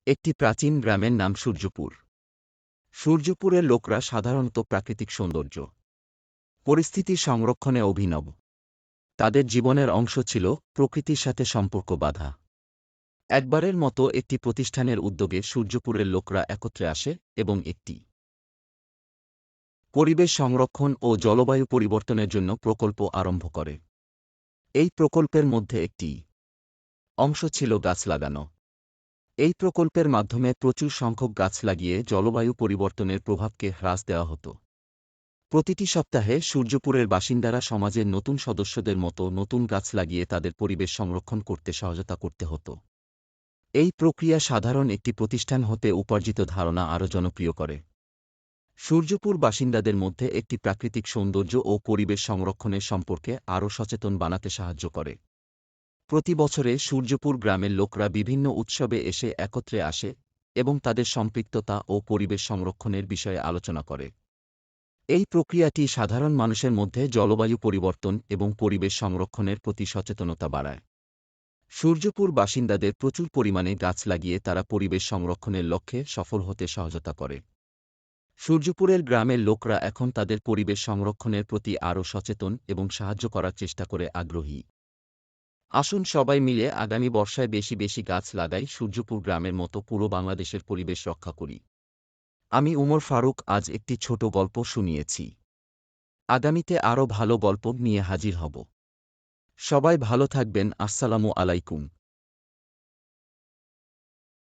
একটি প্রাচীন গ্রামের নাম সূর্যপুর। সূর্যপুরের লোকরা সাধারণত প্রাকৃতিক সৌন্দর্য, পরিস্থিতি সংরক্ষণে অভিনব। তাদের জীবনের অংশ ছিল প্রকৃতির সাথে সম্পর্ক বাঁধা। একবারের মতো একটি প্রতিষ্ঠানের উদ্যোগে সূর্যপুরের লোকরা একত্রে আসে এবং একটি পরিবেশ সংরক্ষণ ও জলবায়ু পরিবর্তনের জন্য প্রকল্প আরম্ভ করে। এই প্রকল্পের মধ্যে একটি অংশ ছিল গাছ লাগানো। এই প্রকল্পের মাধ্যমে প্রচুর সংখ্যক গাছ লাগিয়ে জলবায়ু পরিবর্তনের প্রভাবকে হ্রাস দেওয়া হতো। প্রতিটি সপ্তাহে সূর্যপুরের বাসিন্দারা সমাজের নতুন সদস্যদের মতো নতুন গাছ লাগিয়ে তাদের পরিবেশ সংরক্ষণ করতে সহায়তা করতে হতো। এই প্রক্রিয়া সাধারণ একটি প্রতিষ্ঠান হতে উপার্জিত ধারণা আরও জনপ্রিয় করে। সূর্যপুর বাসিন্দাদের মধ্যে একটি প্রাকৃতিক সৌন্দর্য ও পরিবেশ সংরক্ষণের সম্পর্কে আরও সচেতন বানাতে সাহায্য করে। প্রতি বছরে সূর্যপুর গ্রামের লোকরা বিভিন্ন উৎসবে এসে একত্রে আসে এবং তাদের সম্পৃক্ততা ও পরিবেশ সংরক্ষণের বিষয়ে আলোচনা করে। এই প্রক্রিয়াটি সাধারণ মানুষের মধ্যে জলবায়ু পরিবর্তন এবং পরিবেশ সংরক্ষণের প্রতি সচেতনতা বাড়ায়। সূর্যপুর বাসিন্দাদের প্রচুর পরিমাণে গাছ লাগিয়ে তারা পরিবেশ সংরক্ষণের লক্ষ্যে সফল হতে সহায়তা করে। সূর্যপুরের গ্রামের লোকরা এখন তাদের পরিবেশ সংরক্ষণের প্রতি আরও সচেতন এবং সাহায্য করার চেষ্টা করে আগ্রহী। আসুন সবাই মিলে আগামী বর্ষায় বেশি বেশি গাছ লাগাই, সূর্যপুর গ্রামের মতো পুরো বাংলাদেশের পরিবেশ রক্ষা করি। আমি উমর ফারুক আজ একটি ছোট গল্প শুনিয়েছি। আগামীতে আরও ভালো গল্প নিয়ে হাজির হব। সবাই ভালো থাকবেন। আসসালামু আলাইকুম।